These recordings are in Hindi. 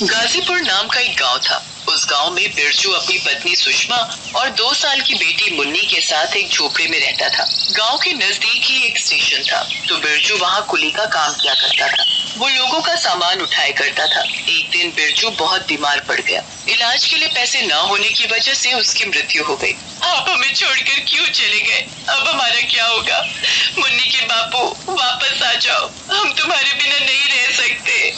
गाजीपुर नाम का एक गांव था। उस गांव में बिरजू अपनी पत्नी सुषमा और 2 साल की बेटी मुन्नी के साथ एक झोपड़ी में रहता था। गांव के नजदीक ही एक स्टेशन था, तो बिरजू वहां कुली का काम किया करता था। वो लोगों का सामान उठाया करता था। एक दिन बिरजू बहुत बीमार पड़ गया। इलाज के लिए पैसे न होने की वजह से उसकी मृत्यु हो गई। आप हमें छोड़कर क्यों चले गए? अब हमारा क्या होगा? मुन्नी के बापू, वापस आ जाओ, हम तुम्हारे बिना नहीं रह सकते।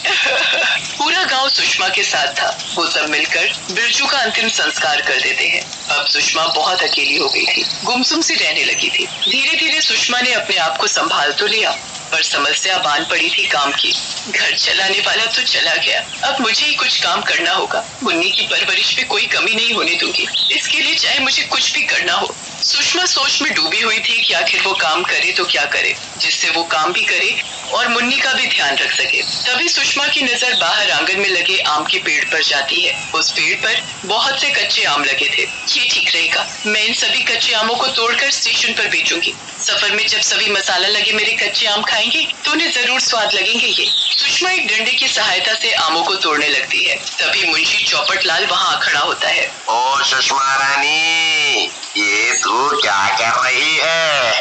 पूरा गांव सुषमा के साथ था। वो सब मिलकर बिरजू का अंतिम संस्कार कर देते हैं। अब सुषमा बहुत अकेली हो गई थी, गुमसुम सी रहने लगी थी। धीरे धीरे सुषमा ने अपने आप को संभाल तो लिया, पर समस्या बांध पड़ी थी काम की। घर चलाने वाला तो चला गया, अब मुझे ही कुछ काम करना होगा। मुन्नी की परवरिश पे कोई कमी नहीं होने दूंगी, इसके लिए चाहे मुझे कुछ भी करना हो। सुषमा सोच में डूबी हुई थी कि आखिर वो काम करे तो क्या करे जिससे वो काम भी करे और मुन्नी का भी ध्यान रख सके। तभी सुषमा की नजर बाहर आंगन में लगे आम के पेड़ पर जाती है। उस पेड़ पर बहुत से कच्चे आम लगे थे। ये ठीक रहेगा, मैं इन सभी कच्चे आमों को तोड़कर स्टेशन पर बेचूंगी। सफर में जब सभी मसाला लगे मेरे कच्चे आम खाएंगे तो उन्हें जरूर स्वाद लगेंगे। ये सुषमा एक डंडे की सहायता से आमों को तोड़ने लगती है। तभी मुंशी चौपट लाल वहाँ खड़ा होता है। ओ सुषमा रानी, ये तू क्या कर रही है?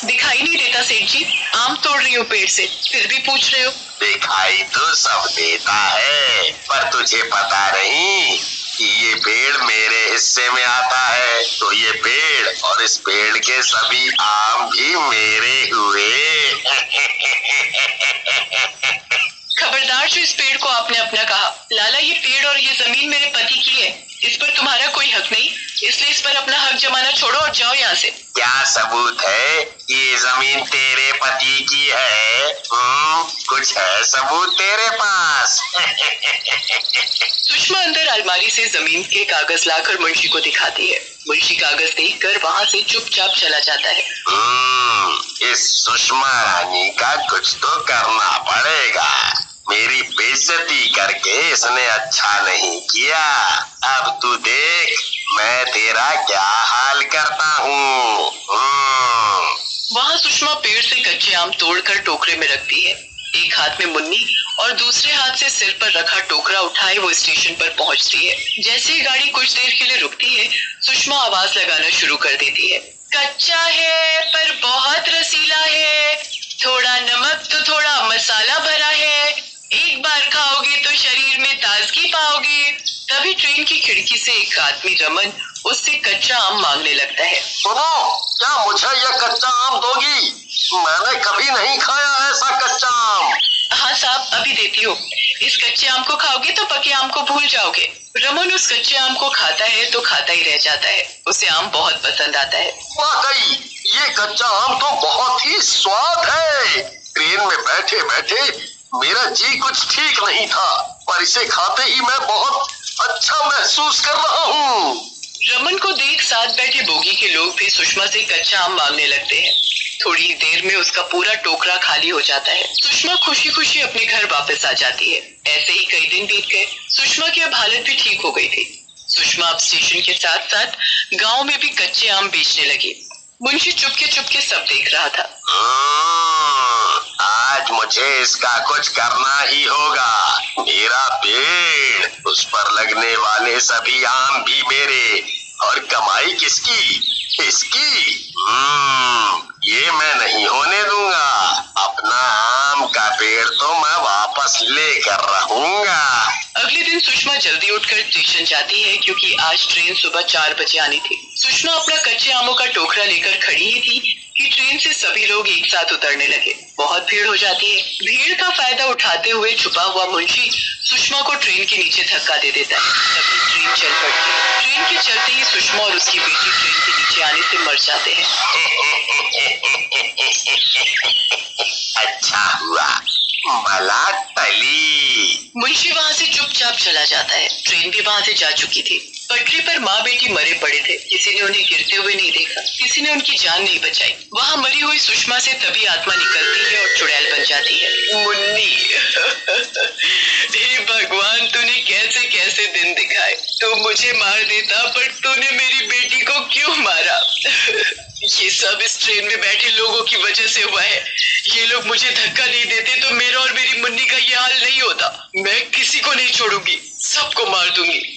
दिखाई नहीं देता सेठ जी, आम तोड़ रही हूँ पेड़ से, फिर भी पूछ रहे हो? दिखाई तो सब देता है, पर तुझे पता नहीं कि ये पेड़ मेरे हिस्से में आता है, तो ये पेड़ और इस पेड़ के सभी आम भी मेरे हुए। खबरदार जो इस पेड़ को आपने अपना कहा। लाला, ये पेड़ और ये जमीन मेरे पति की है, इस पर तुम्हारा कोई हक नहीं, इसलिए इस पर अपना हक जमाना छोड़ो और जाओ यहाँ से। क्या सबूत है ये जमीन तेरे पति की है? कुछ है सबूत तेरे पास? सुषमा अंदर अलमारी से जमीन के कागज लाकर मुंशी को दिखाती है। मुंशी कागज देखकर वहाँ से चुपचाप चला जाता है। इस सुषमा रानी का कुछ तो करना पड़ेगा। मेरी बेइज्जती करके इसने अच्छा नहीं किया। अब तू देख मैं तेरा क्या हाल करता हूँ। वहाँ सुषमा पेड़ से कच्चे आम तोड़कर टोकरे में रखती है। एक हाथ में मुन्नी और दूसरे हाथ से सिर पर रखा टोकरा उठाए वो स्टेशन पर पहुँचती है। जैसे ही गाड़ी कुछ देर के लिए रुकती है, सुषमा आवाज लगाना शुरू कर देती है। कच्चा है पर बहुत रसीला है, थोड़ा नमक तो थोड़ा मसाला भरा है, एक बार खाओगे तो शरीर में ताजगी पाओगे। तभी ट्रेन की खिड़की से एक आदमी रमन उससे कच्चा आम मांगने लगता है। सुनो, क्या मुझे यह कच्चा आम दोगी? मैंने कभी नहीं खाया ऐसा कच्चा आम। हाँ साहब, अभी देती हूँ। इस कच्चे आम को खाओगे तो पके आम को भूल जाओगे। रमन उस कच्चे आम को खाता है तो खाता ही रह जाता है। उसे आम बहुत पसंद आता है। वाकई ये कच्चा आम तो बहुत ही स्वाद है। ट्रेन में बैठे बैठे मेरा जी कुछ ठीक नहीं था, पर इसे खाते ही मैं बहुत अच्छा महसूस कर रहा हूँ। रमन को देख साथ बैठे बोगी के लोग भी सुषमा से कच्चा आम मांगने लगते हैं। थोड़ी देर में उसका पूरा टोकरा खाली हो जाता है। सुषमा खुशी खुशी अपने घर वापस आ जाती है। ऐसे ही कई दिन बीत गए। सुषमा की अब हालत भी ठीक हो गई थी। सुषमा अब स्टेशन के साथ साथ गांव में भी कच्चे आम बेचने लगी। मुंशी चुपके सब देख रहा था। आज मुझे इसका कुछ करना ही होगा। मेरा पेड़, उस पर लगने वाले सभी आम भी मेरे, और कमाई किसकी? इसकी। ये मैं नहीं होने दूंगा। अपना आम का पेड़ तो मैं वापस लेकर रहूंगा। अगले दिन सुषमा जल्दी उठकर स्टेशन जाती है, क्योंकि आज ट्रेन सुबह 4 बजे आनी थी। सुषमा अपना कच्चे आमों का टोकरा लेकर खड़ी ही थी कि ट्रेन से सभी लोग एक साथ उतरने लगे। बहुत भीड़ हो जाती है। भीड़ का फायदा उठाते हुए छुपा हुआ मुंशी सुषमा को ट्रेन के नीचे धक्का दे देता है। तभी ट्रेन चल पड़ती है। ट्रेन के चलते ही सुषमा और उसकी बेटी ट्रेन के नीचे आने से मर जाते हैं। अच्छा हुआ, भला टली। मुंशी वहाँ से चुपचाप चला जाता है। ट्रेन भी वहाँ से जा चुकी थी। पटरी पर माँ बेटी मरे पड़े थे। किसी ने उन्हें गिरते हुए नहीं देखा, किसी ने उनकी जान नहीं बचाई। वहाँ मरी हुई सुषमा से तभी आत्मा निकलती है और चुड़ैल बन जाती है। मुन्नी, हे भगवान, तूने कैसे कैसे दिन दिखाए। तू मुझे मार देता, पर तूने मेरी बेटी को क्यों मारा? ये सब इस ट्रेन में बैठे लोगों की वजह से हुआ है। ये लोग मुझे धक्का नहीं देते तो मेरा और मेरी मुन्नी का ये हाल नहीं होता। मैं किसी को नहीं छोड़ूंगी, सबको मार दूंगी।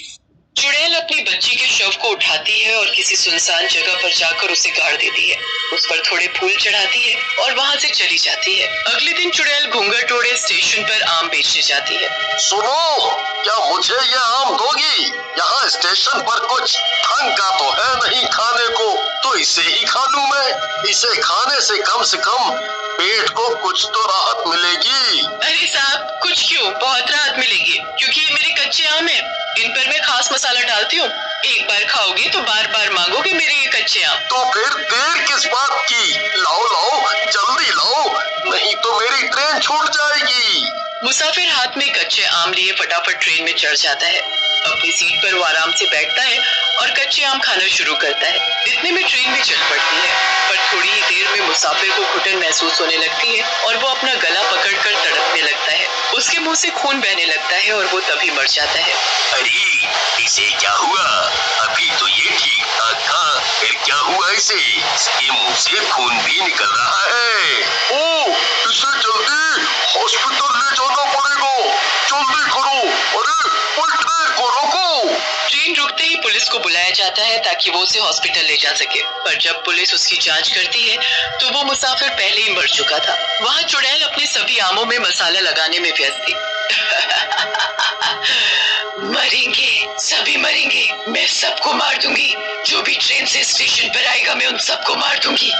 चुड़ैल अपनी बच्ची के शव को उठाती है और किसी सुनसान जगह पर जाकर उसे गाड़ देती है। उस पर थोड़े फूल चढ़ाती है और वहाँ से चली जाती है। अगले दिन चुड़ैल घूंघट ओढ़े स्टेशन पर आम बेचने जाती है। सुनो, क्या मुझे ये आम दोगी? यहाँ स्टेशन पर कुछ ढंग का तो है नहीं खाने को, तो इसे ही खा लूं मैं। इसे खाने से कम पेट को कुछ तो राहत मिलेगी। अरे साहब, कुछ क्यों, बहुत राहत मिलेगी, क्योंकि ये मेरे कच्चे आम है। इन पर मैं खास मसाला डालती हूँ। एक बार खाओगे तो बार बार मांगोगे मेरे ये कच्चे आम। तो फिर देर किस बात की? लाओ लाओ, जल्दी लाओ, नहीं तो मेरी ट्रेन छूट जाएगी। मुसाफिर हाथ में कच्चे आम लिए फटाफट ट्रेन में चढ़ जाता है। अपनी सीट पर वो आराम से बैठता है और कच्चे आम खाना शुरू करता है। इतने में ट्रेन भी चल पड़ती है, पर थोड़ी ही देर में मुसाफिर को घुटन महसूस होने लगती है और वो अपना गला पकड़कर तड़पने लगता है। उसके मुंह से खून बहने लगता है और वो तभी मर जाता है। अरे, इसे क्या हुआ? अभी तो ये ठीक ठाक था, फिर क्या हुआ इसे? इसके मुंह से खून भी निकल रहा है। ओ, इसे जल्दी हॉस्पिटल ले जाना पड़ेगा। जल्दी करो। अरे, ट्रेन को रोको। ट्रेन रुकते ही पुलिस को बुलाया जाता है ताकि वो उसे हॉस्पिटल ले जा सके, पर जब पुलिस उसकी जांच करती है तो वो मुसाफिर पहले ही मर चुका था। वहाँ चुड़ैल अपने सभी आमों में मसाला लगाने में व्यस्त थी। मरेंगे, सभी मरेंगे, मैं सबको मार दूंगी। जो भी ट्रेन से स्टेशन पर आएगा मैं उन सबको मार दूंगी,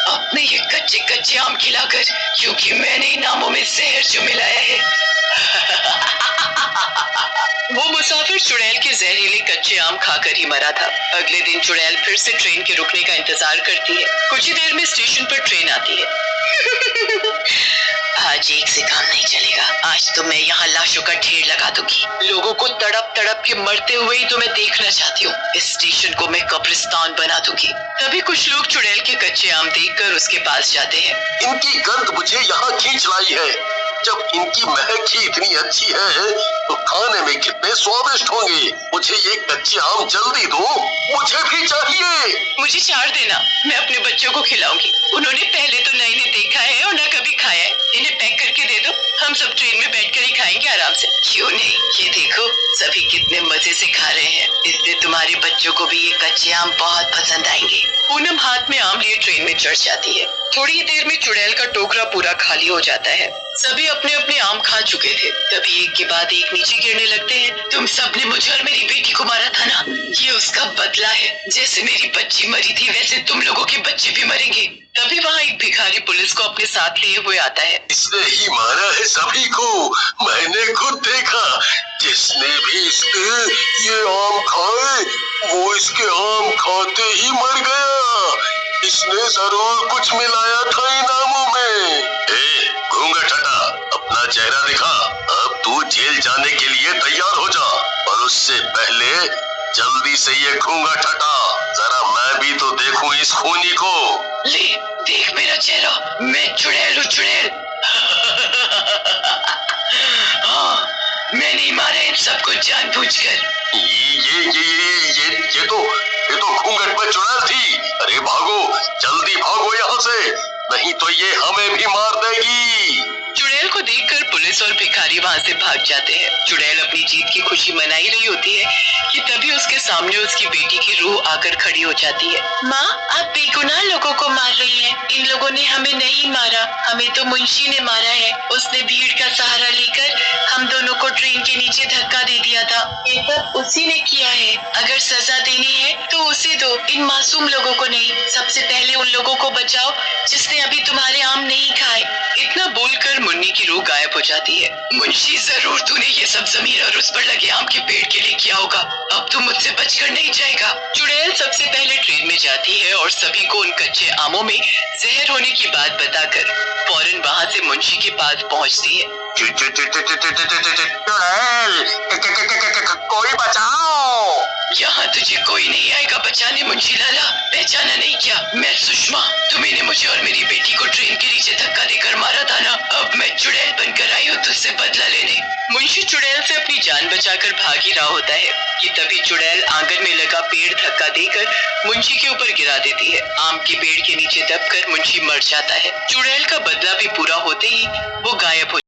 अपने ये कच्चे कच्चे आम खिलाकर, क्योंकि मैंने इन आमों में जहर जो मिलाया है। वो मुसाफिर चुड़ैल के जहरीले कच्चे आम खाकर ही मरा था। अगले दिन चुड़ैल फिर से ट्रेन के रुकने का इंतजार करती है। कुछ ही देर में स्टेशन पर ट्रेन आती है। आज एक से काम नहीं चलेगा, आज तो मैं यहाँ लाशों का ढेर लगा दूंगी। लोगों को तड़प तड़प के मरते हुए ही तो मैं देखना चाहती हूँ। इस स्टेशन को मैं कब्रिस्तान बना दूंगी। तभी कुछ लोग चुड़ैल के कच्चे आम देखकर उसके पास जाते हैं। इनकी गंध मुझे यहाँ खींच लाई है। जब इनकी महक ही इतनी अच्छी है तो खाने में कितने स्वादिष्ट होंगे। मुझे ये कच्चे आम जल्दी दो, मुझे भी चाहिए। मुझे 4 देना, मैं अपने बच्चों को खिलाऊंगी। उन्होंने पहले तो न इन्हें देखा है और न कभी खाया है। इन्हें पैक करके दे दो, हम सब ट्रेन में बैठकर ही खाएंगे आराम से। क्यों नहीं, ये देखो सभी कितने मजे से खा रहे हैं। इससे तुम्हारे बच्चों को भी ये कच्चे आम बहुत पसंद आएंगे। पूनम हाथ में आम लिए ट्रेन में चढ़ जाती है। थोड़ी ही देर में चुड़ैल का टोकरा पूरा खाली हो जाता है। सभी अपने अपने आम खा चुके थे। तभी एक के बाद एक नीचे गिरने लगते हैं। तुम सबने मुझे और मेरी बेटी को मारा था ना, ये उसका बदला है। जैसे मेरी बच्ची मरी थी वैसे तुम लोगों के बच्चे भी मरेंगे। तभी वहाँ एक भिखारी पुलिस को अपने साथ लिए हुए आता है। इसने ही मारा है सभी को, मैंने खुद देखा। जिसने भी इसके ये आम खाए वो इसके आम खाते ही मर गया। इसने जरूर कुछ मिलाया था इन आमों में। घूंघट हटा, अपना चेहरा दिखा। अब तू जेल जाने के लिए तैयार हो जा, और उससे पहले जल्दी से ये घूंघट हटा। जरा मैं भी तो देखूं इस खूनी को। ले देख मेरा चेहरा, मैं चुड़ैल हूँ, चुड़ैल। हाँ, मैंने ही मारा इन सबको जानबूझकर। ये तो घूंघट में चुड़ैल थी। अरे भागो, जल्दी भागो यहाँ से, नहीं तो ये हमें भी मार देगी। चुड़ैल को देखकर पुलिस और भिखारी वहाँ से भाग जाते हैं। चुड़ैल अपनी जीत की खुशी मना ही रही होती है कि तभी उसके सामने उसकी बेटी की रूह आकर खड़ी हो जाती है। माँ, आप बेगुनाह लोगों को मार रही हैं। इन लोगों ने हमें नहीं मारा, हमें तो मुंशी ने मारा है। उसने भीड़ का सहारा लेकर हम दोनों को ट्रेन के नीचे धक्का दे दिया था। ये सब उसी ने किया है। अगर सजा देनी है तो उसे दो, इन मासूम लोगों को नहीं। सबसे पहले उन लोगों को बचाओ जिसने अभी तुम्हारे आम नहीं खाए। इतना बोलकर मुन्नी की रूह गायब हो जाती है। मुंशी, जरूर तूने ये सब जमीन और उस पर लगे आम के पेड़ के लिए किया होगा। अब तू मुझसे बचकर नहीं जाएगा। चुड़ैल सबसे पहले ट्रेन में जाती है और सभी को उन कच्चे आमों में जहर होने की बात बताकर फौरन वहाँ से मुंशी के पास पहुँचती है। कोई बचाओ। यहाँ तुझे कोई नहीं आएगा बचाने मुंशी लाला। पहचाना नहीं क्या? मैं सुषमा। तुमने मुझे और मेरी बेटी को ट्रेन के नीचे धक्का देकर मारा था ना। अब मैं चुड़ैल बनकर आई हूँ तुझसे से बदला लेने। मुंशी चुड़ैल से अपनी जान बचाकर भाग ही रहा होता है कि तभी चुड़ैल आंगन में लगा पेड़ धक्का देकर मुंशी के ऊपर गिरा देती है। आम के पेड़ के नीचे दबकर मुंशी मर जाता है। चुड़ैल का बदला भी पूरा होते ही वो गायब हो